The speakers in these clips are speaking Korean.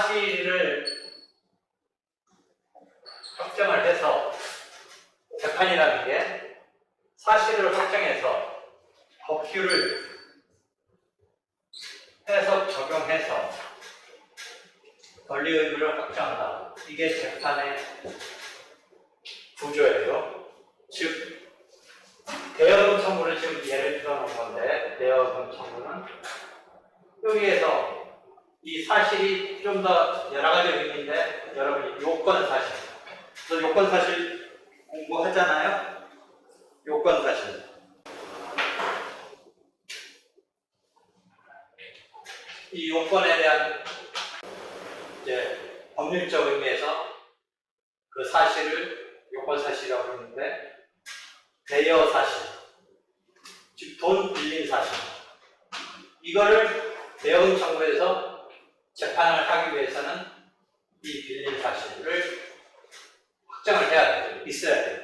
사실을 확정을 해서 재판이라는 게 사실을 확정해서 법규를 해석 적용해서 권리 의무를 확정한다. 이게 재판의 구조예요. 즉 대여금 청구를 지금 예를 들어 놓은 건데, 대여금 청구는 여기에서 이 사실이 좀 더 여러 가지 의미인데, 여러분이 요건 사실, 또 요건 사실 공부하잖아요. 요건 사실. 이 요건에 대한 이제 법률적 의미에서 그 사실을 요건 사실이라고 부르는데, 대여 사실, 즉 돈 빌린 사실, 이거를 대여금 청구에서 재판을 하기 위해서는 이 빌린 사실을 확정을 해야 돼요. 있어야 돼요.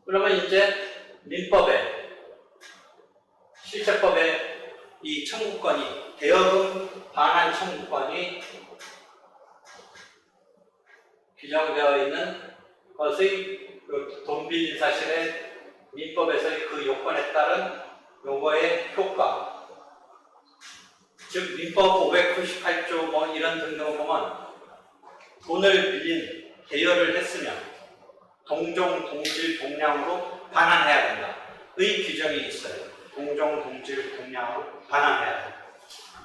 그러면 이제 민법에, 실체법에 이 청구권이, 대여금 반환 청구권이 규정되어 있는 것의 그 돈 빌린 사실의 민법에서의 그 요건에 따른 요거의 효과, 즉 민법 598조 뭐 이런 등등을 보면 돈을 빌린, 대여를 했으면 동종, 동질, 동량으로 반환해야 된다. 의 규정이 있어요. 동종, 동질, 동량으로 반환해야 된다.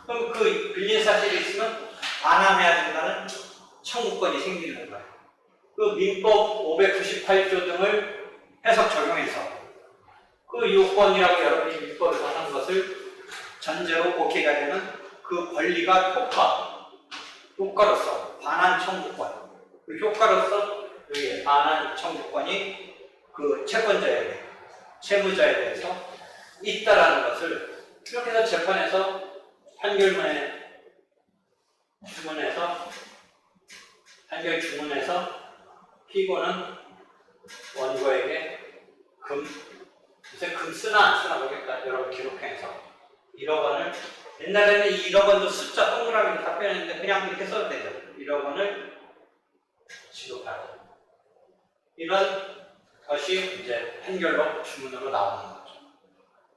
그럼 그 빌린 사실이 있으면 반환해야 된다는 청구권이 생기는 거예요. 그 민법 598조 등을 해석 적용해서 그 요건이라고 여러분이 민법에서 하는 것을 전제로 오케이가 되면 그 권리가 효과로서 반환 청구권, 그 효과로서 여기 반환 청구권이 그 채권자에게, 채무자에 대해서 있다라는 것을 이렇게 해서 재판에서 판결문에 판결 주문에서 피고는 원고에게 요새 금 쓰나 안 쓰나 모르겠다. 여러분 기록해서 1억 원을, 옛날에는 이 1억 원도 숫자 동그라미 답변했는데 그냥 이렇게 써도 되죠. 1억 원을 지급하라. 이런 것이 이제 판결로 주문으로 나오는 거죠.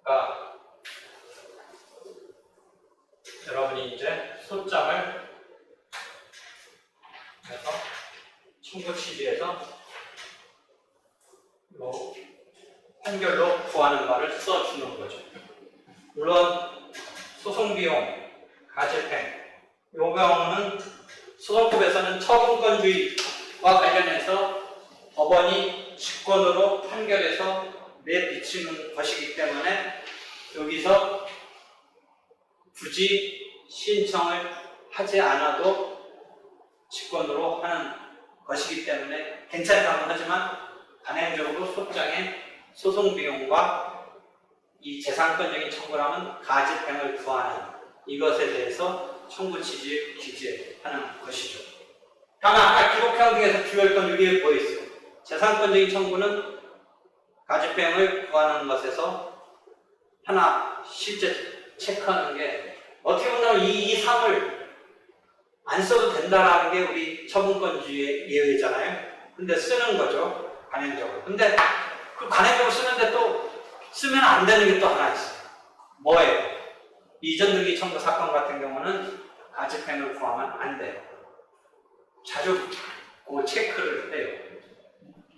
그러니까 여러분이 이제 소장을 해서 청구 취지에서 판결로 구하는 바를 써주는 거죠. 물론 소송비용, 가집행, 요 경우는 소송법에서는 처분권주의와 관련해서 법원이 직권으로 판결해서 내비치는 것이기 때문에 여기서 굳이 신청을 하지 않아도 직권으로 하는 것이기 때문에 괜찮다고 하지만 단행적으로 소장의 소송비용과 이 재산권적인 청구라면 가집행을 구하는 이것에 대해서 청구 취지에 기재하는 것이죠. 하나 기록형 중에서 주요할 건 여기에 뭐 있어요? 재산권적인 청구는 가집행을 구하는 것에서 하나 실제 체크하는 게 어떻게 보면 이 사항을 안 써도 된다라는 게 우리 처분권주의의 예외잖아요. 근데 쓰는 거죠. 관행적으로. 근데 그 관행적으로 쓰는데 또 쓰면 안 되는 게 또 하나 있어요. 뭐예요? 이전등기 청구 사건 같은 경우는 가집행을 구하면 안 돼요. 자주 그 체크를 해요.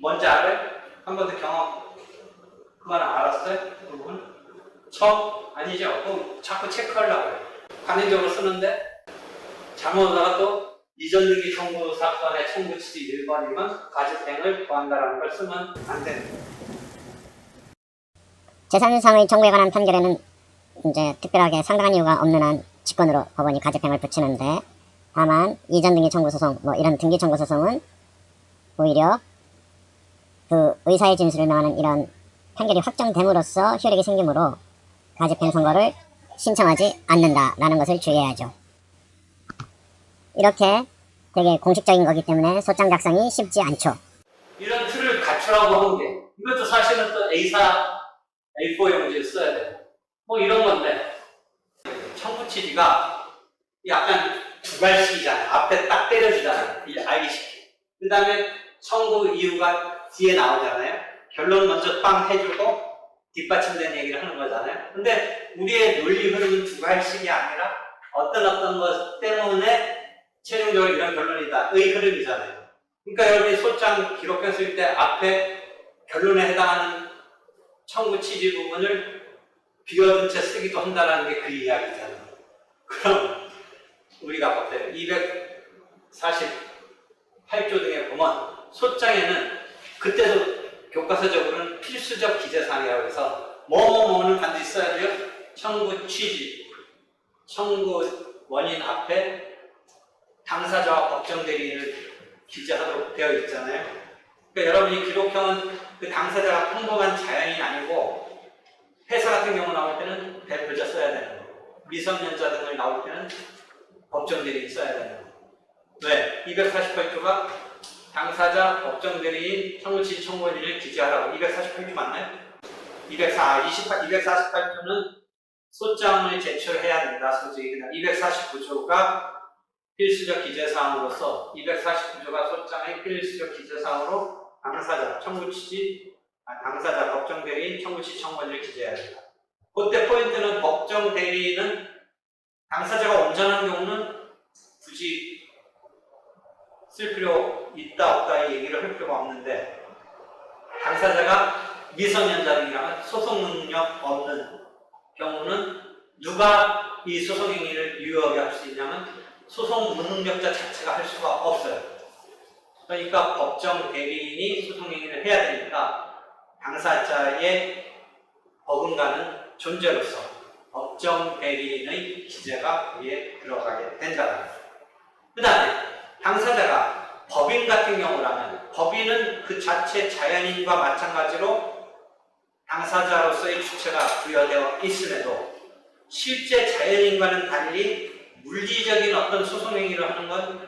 뭔지 알아요? 한 번도 경험 그건 알았어요? 그 부분? 아니죠? 그럼 자꾸 체크하려고 해요. 관행적으로 쓰는데 잘못하다가 또 이전등기 청구 사건의 청구 취지 1번이면 가집행을 구한다라는 걸 쓰면 안 됩니다. 재산상의 청구에 관한 판결에는 이제 특별하게 상당한 이유가 없는 한 직권으로 법원이 가집행을 붙이는데, 다만 이전 등기 청구 소송, 뭐 이런 등기 청구 소송은 오히려 그 의사의 진술을 명하는 이런 판결이 확정됨으로써 효력이 생기므로 가집행 선고를 신청하지 않는다라는 것을 주의해야죠. 이렇게 되게 공식적인 거기 때문에 소장 작성이 쉽지 않죠. 이런 틀을 갖추라고 한 게, 이것도 사실은 또 A4, A4 용지에 써야 돼요. 뭐 이런 건데, 청구 취지가 약간 두 두발씩이잖아요. 앞에 딱 때려주잖아요. 알기 쉽게. 그 다음에 청구 이유가 뒤에 나오잖아요. 결론 먼저 빵 해주고 뒷받침된 얘기를 하는 거잖아요. 근데 우리의 논리 흐름은 두발씩이 아니라 어떤 것 때문에 최종적으로 이런 결론이다의 흐름이잖아요. 그러니까 여러분이 소장 기록했을 때 앞에 결론에 해당하는 청구 취지 부분을 비워둔 채 쓰기도 한다는 게 그 이야기잖아요. 그럼 우리가 볼때요 248조 등에 보면 소장에는 그때도 교과서적으로는 필수적 기재사항이라고 해서 뭐뭐뭐는 반드시 써야 돼요. 청구 취지, 청구 원인 앞에 당사자와 법정 대리인을 기재하도록 되어 있잖아요. 그러니까 여러분이 기록형은 그 당사자가 평범한 자연인이 아니고 회사 같은 경우 나올 때는 대표자 써야 되는 거고 미성년자 등을 나올 때는 법정 대리인 써야 되는 거고 왜? 248조가 당사자, 법정 대리인, 청구취지 청구원인을 기재하라고 248조 맞나요? 248조는 소장을 제출해야 된다. 소지 249조가 필수적 기재사항으로서 249조가 소장의 필수적 기재사항으로 당사자, 당사자, 법정 대리인, 청구취지 청구원인을 기재해야 된다. 그때 포인트는 법정 대리인은 당사자가 온전한 경우는 굳이 쓸 필요 있다 없다 이 얘기를 할 필요가 없는데 당사자가 미성년자들이라면 소송 능력 없는 경우는 누가 이 소송 행위를 유효하게 할 수 있냐면 소송 무능력자 자체가 할 수가 없어요. 그러니까 법정 대리인이 소송 행위를 해야 되니까 당사자의 버금가는 존재로서 법정 대리인의 기재가 거기에 들어가게 된다. 그 다음에 당사자가 법인 같은 경우라면 법인은 그 자체 자연인과 마찬가지로 당사자로서의 주체가 부여되어 있음에도 실제 자연인과는 달리 물리적인 어떤 소송행위를 하는 건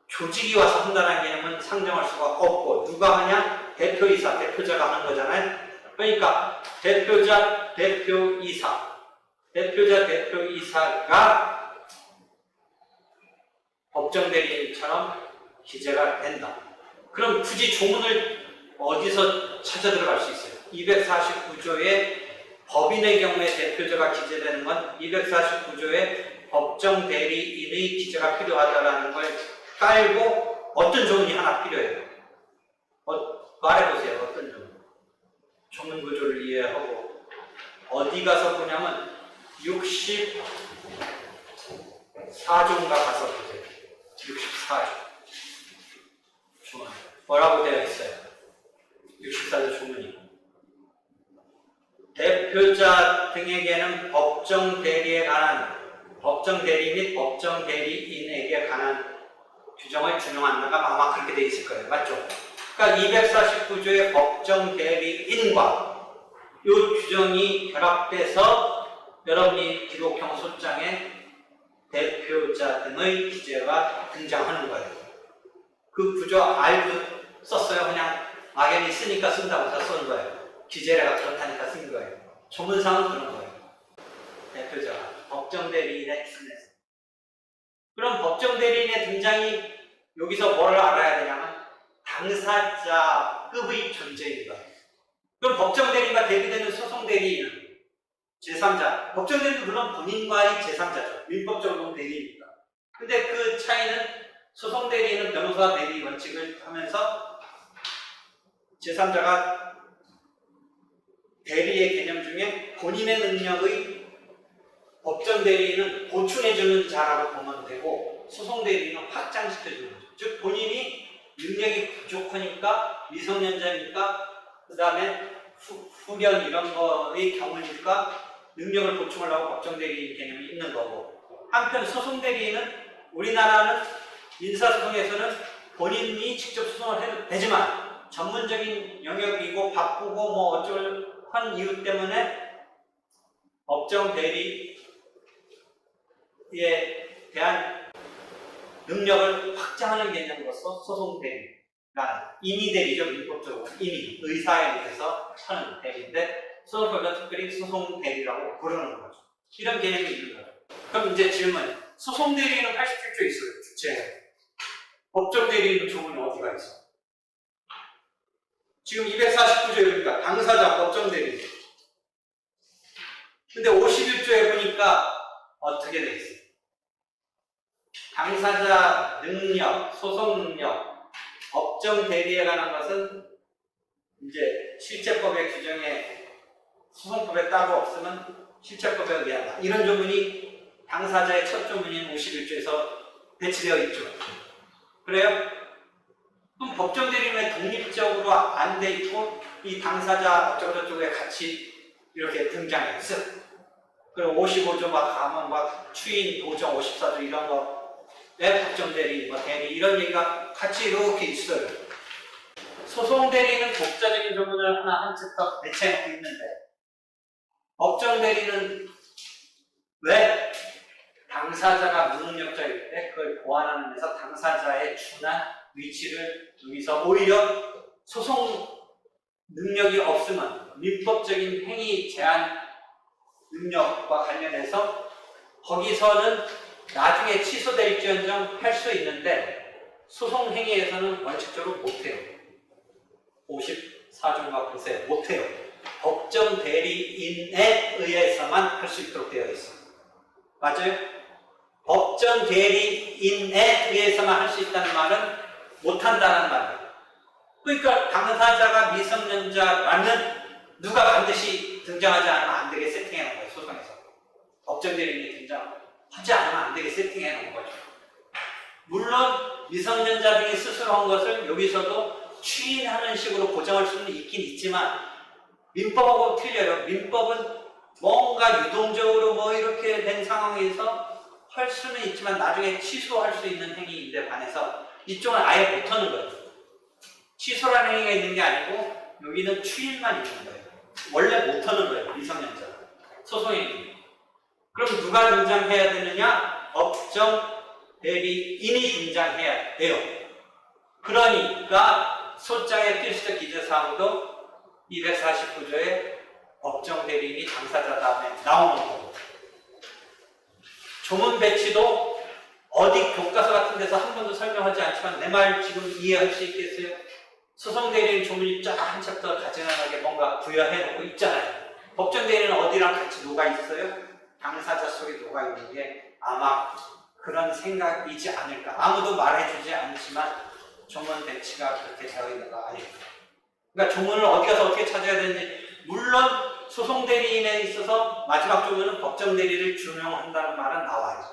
조직이 와서 한다는 개념은 상정할 수가 없고 누가 하냐? 대표이사, 대표자가 하는 거잖아요. 그러니까 대표자, 대표이사가 법정 대리인처럼 기재가 된다. 그럼 굳이 조문을 어디서 찾아 들어갈 수 있어요? 249조의 법인의 경우에 대표자가 기재되는 건 249조의 법정 대리인의 기재가 필요하다는 걸 깔고 어떤 조문이 하나 필요해요? 말해보세요. 어떤 조문? 조문 구조를 이해하고 어디 가서 보냐면 64조인가 가서 보세요. 64조. 조문. 뭐라고 되어 있어요? 64조 조문이. 대표자 등에게는 법정 대리 및 법정 대리인에게 관한 규정을 준용한다가 아마 그렇게 되어 있을 거예요. 맞죠? 그러니까 249조의 법정 대리인과 이 규정이 결합돼서 여러분이 기록형 소장에 대표자 등의 기재가 등장하는 거예요. 그 구조 알고 썼어요? 그냥 막연히 쓰니까 쓴다고 다 쓰는 거예요. 기재례가 그렇다니까 쓴 거예요. 조문상은 그런 거예요. 대표자가 법정 대리인의 핵심에서. 그럼 법정 대리인의 등장이 여기서 뭘 알아야 되냐면 당사자급의 존재인 거예요. 그럼 법정 대리인과 대비되는 소송 대리인은 제3자. 법정 대리인은 물론 본인과의 제3자죠. 민법적으로 대리니까. 근데 그 차이는 소송 대리인은 변호사 대리 원칙을 하면서 제3자가 대리의 개념 중에 본인의 능력의 법정 대리인은 보충해주는 자라고 보면 되고 소송 대리인은 확장시켜주는 거죠. 즉 본인이 능력이 부족하니까 미성년자니까 그 다음에 후견 이런 거의 경우니까 능력을 보충하려고 법정 대리인 개념이 있는 거고 한편 소송 대리인은 우리나라는 민사소송에서는 본인이 직접 소송을 해도 되지만 전문적인 영역이고 바쁘고 뭐 어쩔 한 이유 때문에 법정 대리에 대한 능력을 확장하는 개념으로서 소송 대리가 임의 대리죠. 민법적으로 임의, 의사에 의해서 하는 대리인데 소송법은 특별히 소송 대리라고 부르는 거죠. 이런 개념이 있는 거죠. 그럼 이제 질문. 소송 대리인은 87조에 있어요. 주체. 법정 대리인 조문이 어디가 있어? 지금 249조에 보니까 당사자 법정 대리인. 근데 51조에 보니까 어떻게 돼 있어? 당사자 능력, 소송 능력, 법정 대리에 관한 것은 이제 실체법의 규정에 소송법에 따로 없으면 실체법에 의한다. 이런 조문이 당사자의 첫 조문인 51조에서 배치되어 있죠. 그래요? 그럼 법정 대리인은 독립적으로 안 돼 있고 이 당사자 어쩌고저쩌고에 같이 이렇게 등장해 있어. 그리고 55조와 감언과 추인, 도정, 54조 이런 거에 법정 대리, 뭐 대리 이런 얘기가 같이 이렇게 있어요. 소송 대리는 독자적인 조문을 하나 한 챕터 배치해놓고 있는데 법정 대리는 왜 당사자가 무능력자일 때 그걸 보완하는 데서 당사자의 준한 위치를 여기서 오히려 소송 능력이 없으면 민법적인 행위 제한 능력과 관련해서 거기서는 나중에 취소될지언정 할 수 있는데 소송 행위에서는 원칙적으로 못해요. 54조인가 보세요. 못해요. 법정 대리인에 의해서만 할 수 있도록 되어 있어요. 맞아요? 법정 대리인에 의해서만 할 수 있다는 말은 못한다는 말이에요. 그러니까 당사자가 미성년자라는 누가 반드시 등장하지 않으면 안 되게 세팅해 놓은 거예요. 소송에서. 법정 대리인이 등장하지 않으면 안 되게 세팅해 놓은 거죠. 물론 미성년자 등이 스스로 한 것을 여기서도 추인하는 식으로 보장할 수는 있긴 있지만 민법하고 틀려요. 민법은 뭔가 유동적으로 뭐 이렇게 된 상황에서 할 수는 있지만 나중에 취소할 수 있는 행위인데 반해서 이쪽은 아예 못하는 거예요. 취소라는 행위가 있는 게 아니고 여기는 추인만 있는 거예요. 원래 못하는 거예요. 미성년자 소송행위. 그럼 누가 등장해야 되느냐? 법정 대리인이 등장해야 돼요. 그러니까 소장의 필수적 기재사항도 249조에 법정 대리인이 당사자 다음에 나오는 거고, 조문 배치도 어디 교과서 같은 데서 한 번도 설명하지 않지만 내 말 지금 이해할 수 있겠어요? 소송 대리인 조문이 쫙 한 챕터 가지런하게 뭔가 부여해 놓고 있잖아요. 법정 대리인은 어디랑 같이 녹아 있어요? 당사자 속에 녹아 있는 게 아마 그런 생각이지 않을까. 아무도 말해주지 않지만 조문 배치가 그렇게 되어 있는 거 아닐까. 그러니까 조문을 어디 가서 어떻게 찾아야 되는지, 물론 소송 대리인에 있어서 마지막 조문은 법정 대리를 준용한다는 말은 나와요.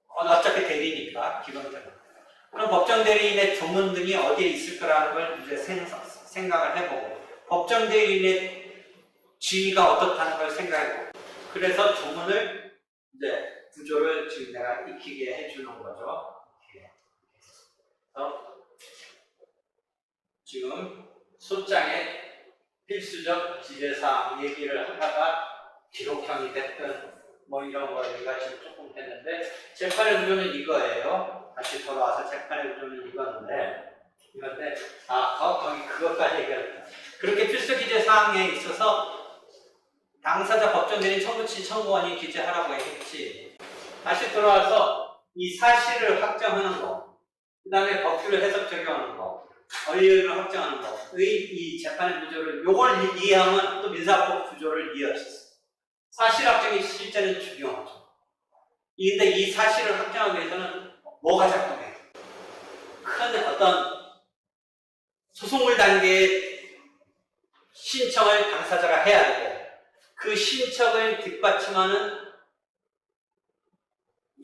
어차피 대리니까 기본적으로. 그럼 법정 대리인의 조문 등이 어디에 있을 거라는 걸 이제 생각을 해보고, 법정 대리인의 지위가 어떻다는 걸 생각해보고, 그래서 조문을 이제 구조를 지금 내가 익히게 해주는 거죠. 그래서 지금 소장에 필수적 지재사항 얘기를 하다가 기록형이 됐든 뭐 이런 거 얘기가 지금 조금 됐는데, 재판의 구조는 이거예요. 다시 돌아와서 재판의 구조는 이건데 거기 그것까지 얘기했다. 그렇게 필수 기재사항에 있어서 당사자 법정 대리인 청구치 청구원이 기재하라고 했지. 다시 돌아와서 이 사실을 확정하는 거, 그 다음에 법규를 해석 적용하는 거, 권리를 확정하는 거의 이 재판의 구조를, 요걸 이해하면 또 민사법 구조를 이해할 수 있어요. 사실 확정이 실제는 중요하죠. 근데 이 사실을 확정하기 위해서는 뭐가 작동해요? 큰 어떤 소송물 단계의 신청을 당사자가 해야 되고, 그 신청을 뒷받침하는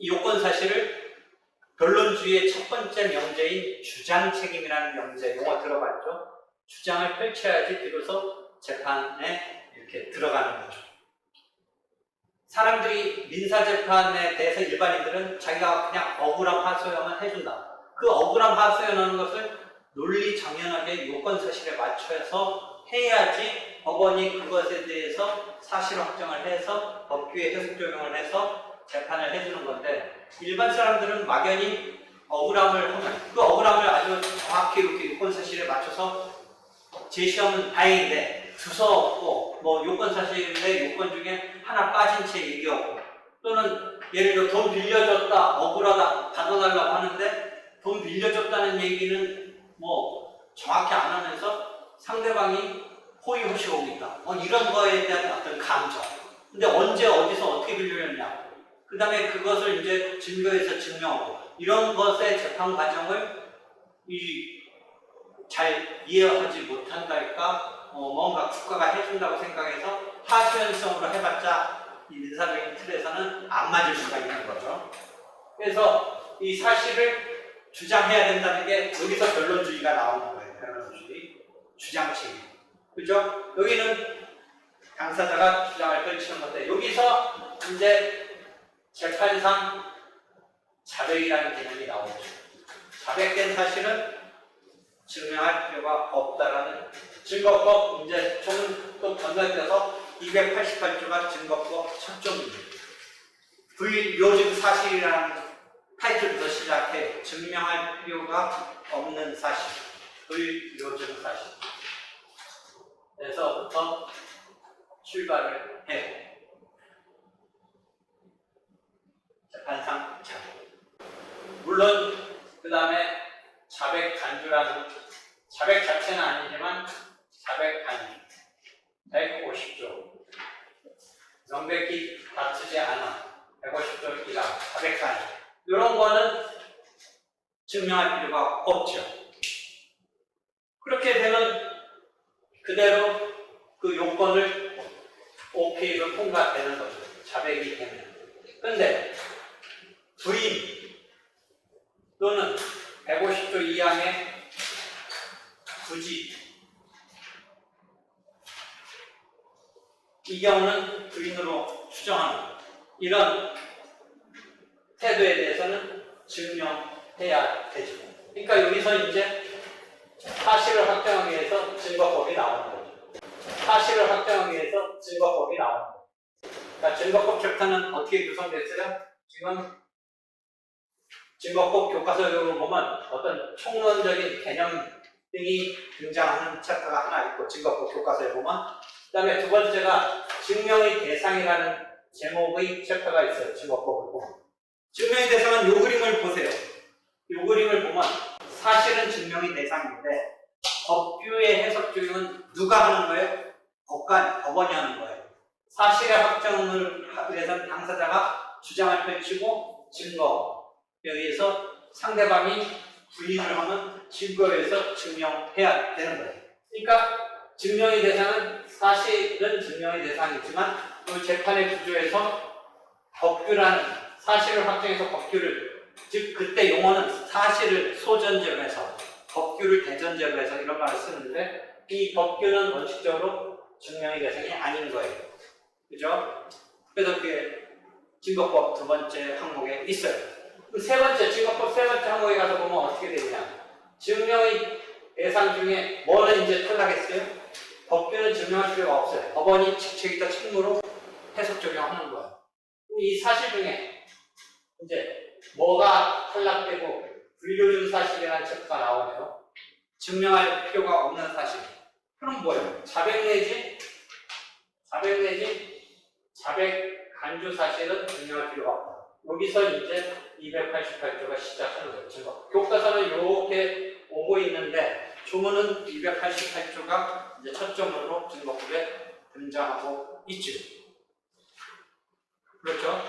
요건 사실을 변론주의의 첫 번째 명제인 주장 책임이라는 명제, 용어 들어봤죠? 주장을 펼쳐야지 비로소 재판에 이렇게 들어가는 거죠. 사람들이 민사재판에 대해서 일반인들은 자기가 그냥 억울함 하소연만 해준다. 그 억울함 하소연하는 것을 논리 정연하게 요건 사실에 맞춰서 해야지 법원이 그것에 대해서 사실 확정을 해서 법규에 해석 적용을 해서 재판을 해주는 건데, 일반 사람들은 막연히 억울함을 하면 그 억울함을 아주 정확히 이렇게 요건 사실에 맞춰서 제시하면 다행인데, 두서없고 뭐 요건 사실의 요건 중에 하나 빠진 채 얘기하고 또는 예를 들어 돈 빌려줬다, 억울하다, 받아달라고 하는데 돈 빌려줬다는 얘기는 뭐 정확히 안 하면서 상대방이 호의호식 오고 있다. 이런 거에 대한 어떤 감정. 근데 언제 어디서 어떻게 빌려줬냐. 그 다음에 그것을 이제 증거에서 증명하고 이런 것의 재판 과정을 잘 이해하지 못한달까 뭔가 국가가 해준다고 생각해서 하소연성으로 해봤자 이 민사적인 틀에서는 안 맞을 수가 있는 거죠. 그래서 이 사실을 주장해야 된다는 게 여기서 변론주의가 나오는 거예요. 변론주의, 주장책임. 그죠? 여기는 당사자가 주장을 펼치는 건데 여기서 이제 재판상 자백이라는 개념이 나오죠. 자백된 사실은 증명할 필요가 없다라는 증거법 이제 좀 또 건너뛰어서 288조가 증거법 첫 조입니다. 불요증 사실이라는 타이틀부터 시작해 증명할 필요가 없는 사실, 불요증 사실. 에서부터 출발을 해요. 재판상 자백. 물론 그 다음에 자백 간주라는 자백 자체는 아니지만 자백 간주 150조 명백히 다투지 않아 150조 1항 자백 간주 이런 거는 증명할 필요가 없죠. 그렇게 되면 그대로 그 요건을 OK로 통과되는 거죠. 자백이 되면. 근데 부인 또는 150조 2항의 부지 이 경우는 부인으로 추정하는 이런 태도에 대해서는 증명해야 되죠. 그러니까 여기서 이제 사실을 확정하기 위해서 증거법이 나오는 거죠. 사실을 확정하기 위해서 증거법이 나오는 거죠. 그러니까 증거법 챕터는 어떻게 구성됐어요? 지금 증거법 교과서를 보면 어떤 총론적인 개념 등이 등장하는 챕터가 하나 있고 증거법 교과서에 보면 그 다음에 두 번째가 증명의 대상이라는 제목의 챕터가 있어요. 증거법을 보면 증명의 대상은 요 그림을 보세요. 요 그림을 보면 사실은 증명의 대상인데 법규의 해석 적용은 누가 하는 거예요? 법원이 하는 거예요. 사실의 확정을 하기 위해서는 당사자가 주장을 펼치고 증거에 의해서 상대방이 부인을 하면 증거에 의해서 증명해야 되는 거예요. 그러니까 증명의 대상은 사실은 증명의 대상이지만 그 재판의 구조에서 법규라는 사실을 확정해서 법규를 즉 그때 용어는 사실을 소전제로 해서 법규를 대전제로 해서 이런 말을 쓰는데 이 법규는 원칙적으로 증명의 대상이 아닌 거예요. 그죠? 그래서 그게 증거법 두 번째 항목에 있어요. 세 번째 증거법 세 번째 항목에 가서 보면 어떻게 되느냐? 증명의 대상 중에 뭐는 이제 탈락했어요? 법규는 증명할 필요가 없어요. 법원이 직책이다 책무로 해석 적용하는 거예요. 이 사실 중에 이제 뭐가 탈락되고 불교용 사실이라는 챕터가 나오네요. 증명할 필요가 없는 사실. 그럼 뭐예요? 자백 내지 자백 간주 사실은 증명할 필요가 없다. 여기서 이제 288조가 시작하는 거예요. 증거. 교과서는 이렇게 오고 있는데 조문은 288조가 이제 첫 조문으로 증거법에 등장하고 있죠. 그렇죠?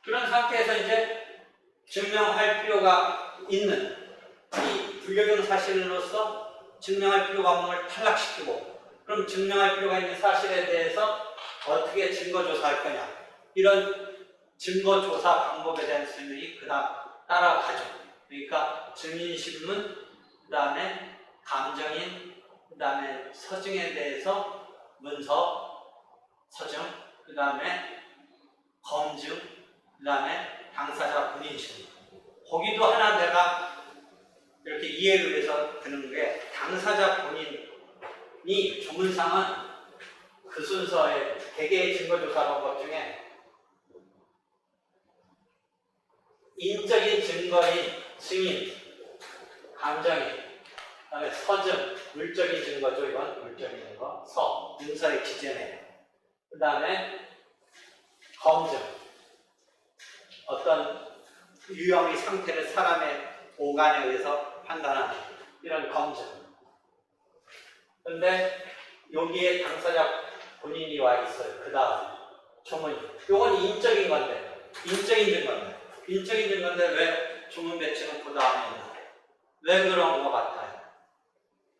그런 상태에서 이제 증명할 필요가 있는 이 불교용 사실로서 증명할 필요가 없는 걸 탈락시키고 그럼 증명할 필요가 있는 사실에 대해서 어떻게 증거조사할 거냐 이런 증거조사 방법에 대한 설명이 그다음 따라가죠. 그러니까 증인신문, 그 다음에 감정인, 그 다음에 서증에 대해서 문서, 서증, 그 다음에 검증, 그 다음에 당사자 본인신문. 거기도 하나 내가 이렇게 이해를 해서 드는 게 당사자 본인이 조문상은 그 순서에 개개의 증거조사 방법 중에 인적인 증거인 증인, 감정인, 그 다음에 서증, 물적인 증거죠. 이건 물적인 증거, 문서의 기재네. 그 다음에 검증, 어떤 유형의 상태를 사람의 오간에 의해서 판단하는 이런 검증. 그런데 여기에 당사자 본인이 와 있어요. 그 다음 조문. 요건 인적인 건데, 인적인 증거인데 왜 조문 배치는 그 다음에 있나? 왜 그런 것 같아요?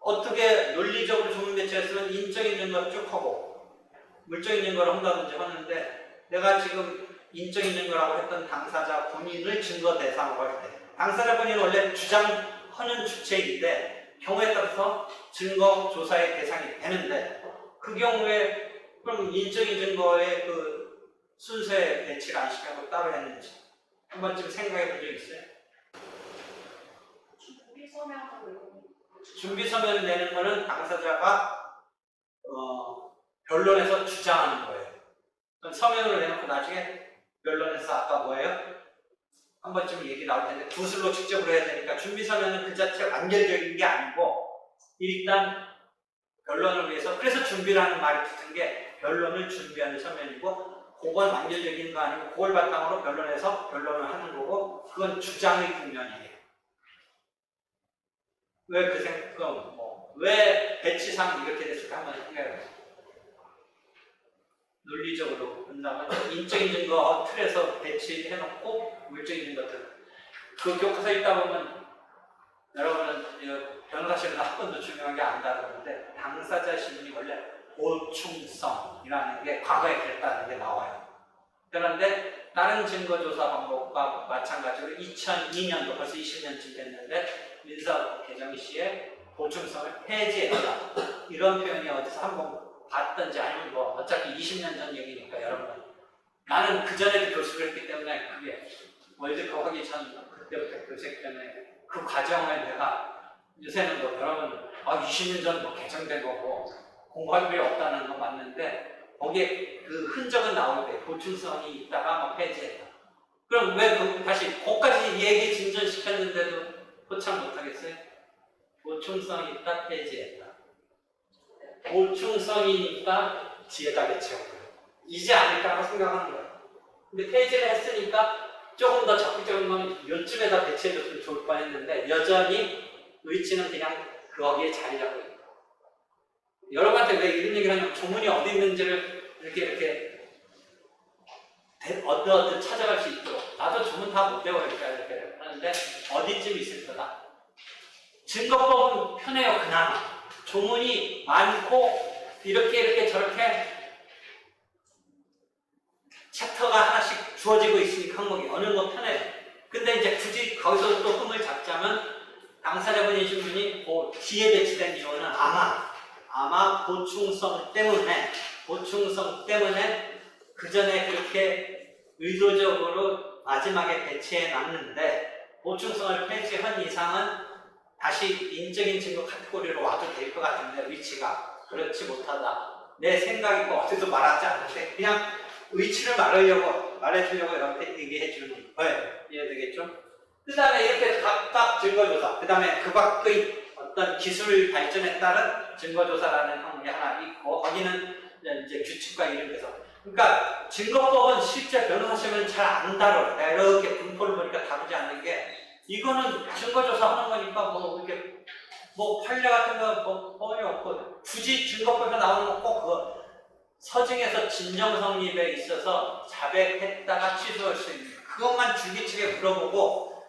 어떻게 논리적으로 조문 배치했으면 인적인 증거를 쭉 하고 물적인 증거를 한다든지 하는데, 내가 지금 인적인 증거라고 했던 당사자 본인을 증거 대상으로 할 때, 당사자 본인은 원래 주장하는 주체인데 경우에 따라서 증거 조사의 대상이 되는데, 그 경우에 그럼 인적인 증거의 그 순서에 배치를 안 시켜서 따로 했는지 한 번쯤 생각해 본 적 있어요? 준비 서면을 내는 거는 당사자가 변론에서 주장하는 거예요. 서면으로 내놓고 나중에 변론에서 아까 뭐예요? 한 번쯤 얘기 나올 텐데 구술로 직접으로 해야 되니까 준비 서면은 그 자체 완결적인 게 아니고 일단 변론을 위해서, 그래서 준비라는 말이 붙은 게 변론을 준비하는 서면이고, 그건 완결적인 거 아니고 그걸 바탕으로 변론에서 변론을 하는 거고, 그건 주장의 국면이에요. 왜 그 생각, 왜 배치상 이렇게 됐을까 한번 생각해봐요. 논리적으로 본다면 인적인 증거 틀에서 배치해놓고 물적인 증거들, 그 교과서 읽다 보면 여러분은 변호사실은 한 번도 중요한 게 안 다루는데, 당사자 신분이 원래 보충성이라는 게 과거에 그랬다는 게 나와요. 그런데 다른 증거조사 방법과 마찬가지로 2002년도 벌써 20년쯤 됐는데 민사 개정 시에 보충성을 폐지했다, 이런 표현이 어디서 한번 봤던지, 아니면 뭐 어차피 20년 전 얘기니까 여러분, 나는 그 전에도 교수를 했기 때문에 그게 월드컵 하기 전 그때부터 교수했기 때문에 그 과정을 내가, 요새는 뭐 여러분 20년 전 뭐 개정된 거고 공부할 필요 없다는 거 맞는데, 거기에 그 흔적은 나올 때 보충성이 있다가 막 폐지했다. 그럼 왜 다시 거기까지 얘기 진전시켰는데도 포착 못하겠어요? 보충성이 있다, 폐지했다. 보충성이니까 뒤에다 배치한 거예요. 이제 아닐까 하고 생각하는 거예요. 근데 폐지를 했으니까 조금 더 적극적인 건 요쯤에다 배치해줬으면 좋을 뻔 했는데, 여전히 의치는 그냥 거기에 자리 잡고 있다. 여러분한테 왜 이런 얘기를 하냐면, 조문이 어디 있는지를 이렇게 어떻게 찾아갈 수 있도록, 나도 조문 다 못 배워요. 이렇게 하는데 어디쯤 있을 거다. 증거법은 편해요. 그나마 조문이 많고 이렇게 저렇게 챕터가 하나씩 주어지고 있으니까 항목이 어느 거 편해요. 근데 이제 굳이 거기서 또 흠을 잡자면, 당사자분이신 분이 그 뒤에 배치된 이유는 아마 보충성 때문에 그 전에 그렇게 의도적으로 마지막에 배치해 놨는데, 보충성을 폐지한 이상은 다시 인적인 증거 카테고리로 와도 될 것 같은데 위치가 그렇지 못하다. 내 생각이고 어디서 말하지 않는데 그냥 위치를 말해주려고 이렇게 얘기해 주는 거예요. 이해되겠죠? 그 다음에 이렇게 각각 증거조사, 그 다음에 그 밖의 어떤 기술 발전에 따른 증거조사라는 항목이 하나 있고, 거기는 이제 규칙과 이런 데서. 그러니까 증거법은 실제 변호사 시험은 잘 안 다뤄요. 내가 이렇게 분포를 보니까 다루지 않는 게, 이거는 증거조사 하는 거니까 이렇게 판례 같은 거 거의 없고, 굳이 증거법에 나오는 거 꼭 그거 서증에서 진정 성립에 있어서 자백했다가 취소할 수 있는 그것만 줄기차게 물어보고,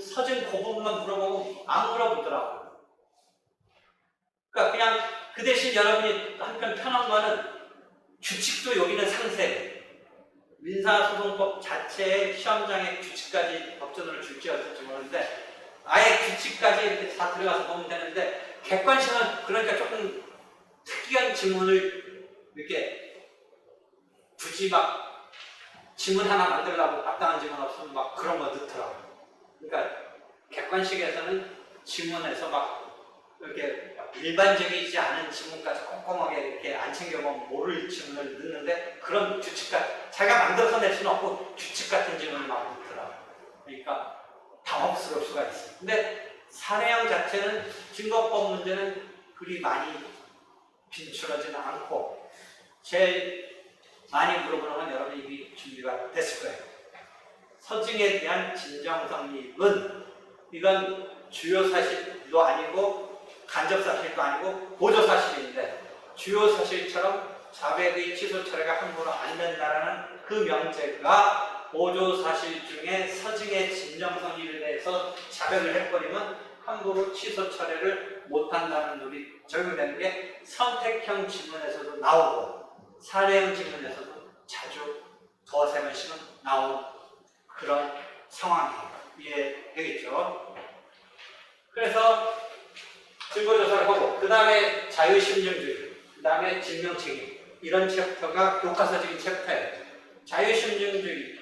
서증 그 부분만 물어보고 안 물어보더라고요. 그러니까 그냥 그 대신 여러분이 한편 편한 거는 규칙도 여기는 상세해요. 민사소송법 자체의 시험장의 규칙까지 법전으로 줄지 어쩔지 모르는데, 아예 규칙까지 이렇게 다 들어가서 보면 되는데, 객관식은 그러니까 조금 특이한 지문을 이렇게 굳이 지문 하나 만들려고 마땅한 지문 없으면 그런 거 넣더라고요. 그러니까 객관식에서는 지문에서 이렇게 일반적이지 않은 지문까지 꼼꼼하게 이렇게 안 챙겨보면 모를 지문을 넣는데, 그런 규칙까지 자기가 만들어서 낼 수는 없고 규칙 같은 지문을 막 넣더라고요. 그러니까 당혹스러울 수가 있어요. 근데 사례형 자체는 증거법 문제는 그리 많이 빈출하지는 않고, 제일 많이 물어보는 건 여러분이 이미 준비가 됐을 거예요. 서증에 대한 진정성립은 이건 주요 사실도 아니고 간접 사실도 아니고 보조 사실인데 주요 사실처럼 자백의 취소 처리가 함부로 안 된다라는 그 명제가 보조 사실 중에 서증의 진정성립에 대해서 자백을 해버리면 함부로 취소 처리를 못한다는 룰이 적용되는 게 선택형 지문에서도 나오고 사례형 지문에서도 자주 두세 번씩은 나오는 그런 상황이에요. 이해되겠죠? 그래서 증거조사를 하고 그 다음에 자유심증주의, 그 다음에 증명책임 이런 챕터가 교과서적인 챕터예요. 자유심증주의가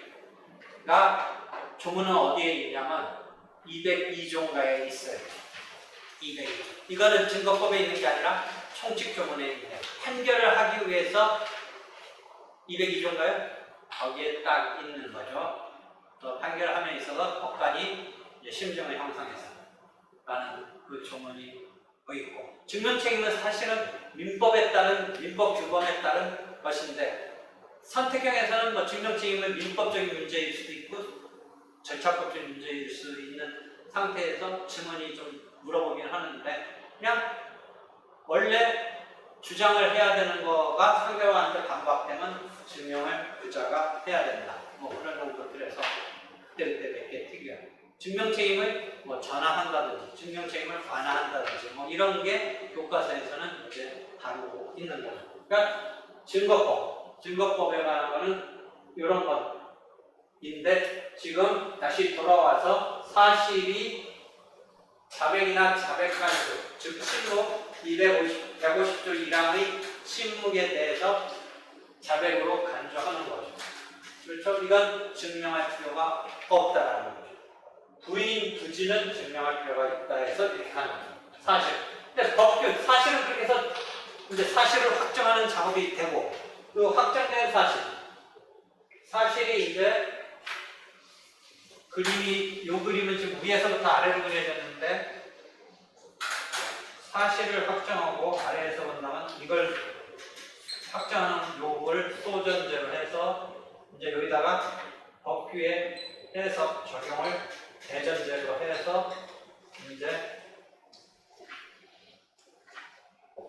조문은 어디에 있냐면 202조인가에 있어요. 202조. 이거는 증거법에 있는 게 아니라 총칙조문에 있네요. 판결을 하기 위해서 202조인가요? 거기에 딱 있는 거죠. 또 판결을 함에 있어서 법관이 심증을 형성해서 라는 그 조문이 있고 증명책임은 사실은 민법에 따른 민법 규범에 따른 것인데 선택형에서는 뭐 증명책임은 민법적인 문제일 수도 있고 절차법적인 문제일 수 있는 상태에서 증언이 좀 물어보긴 하는데 그냥 원래 주장을 해야 되는 거가 상대방한테 반박되면 증명을 그자가 해야 된다. 뭐 그런 정도들에서 그때그때 몇 개 특이해요. 증명책임을 뭐 전환한다든지 증명책임을 완화한다든지 뭐 이런 게 교과서에서는 이제 다루고 있는 거죠. 그러니까 증거법에 관한 거는 이런 것인데 지금 다시 돌아와서 사실이 자백이나 자백간수 즉 침묵 150조 1항의 침묵에 대해서 자백으로 간주하는 거죠. 그렇죠? 이건 증명할 필요가 없다라는 거죠. 부인 부지는 증명할 필요가 있다 해서 이렇게 하는 거죠. 사실. 근데 법규 사실은 그렇게 해서 이제 사실을 확정하는 작업이 되고 그 확정된 사실이 이제 그림이 요 그림은 지금 위에서부터 아래로 그려졌는데 사실을 확정하고 아래에서 본다면 이걸 확정하는 요걸 소전제로 해서 이제 여기다가 법규에 해석 적용을 대전제로 해서 이제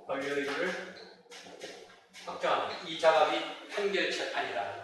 권리의를 확정하는 이 작업이 판결 재판이라는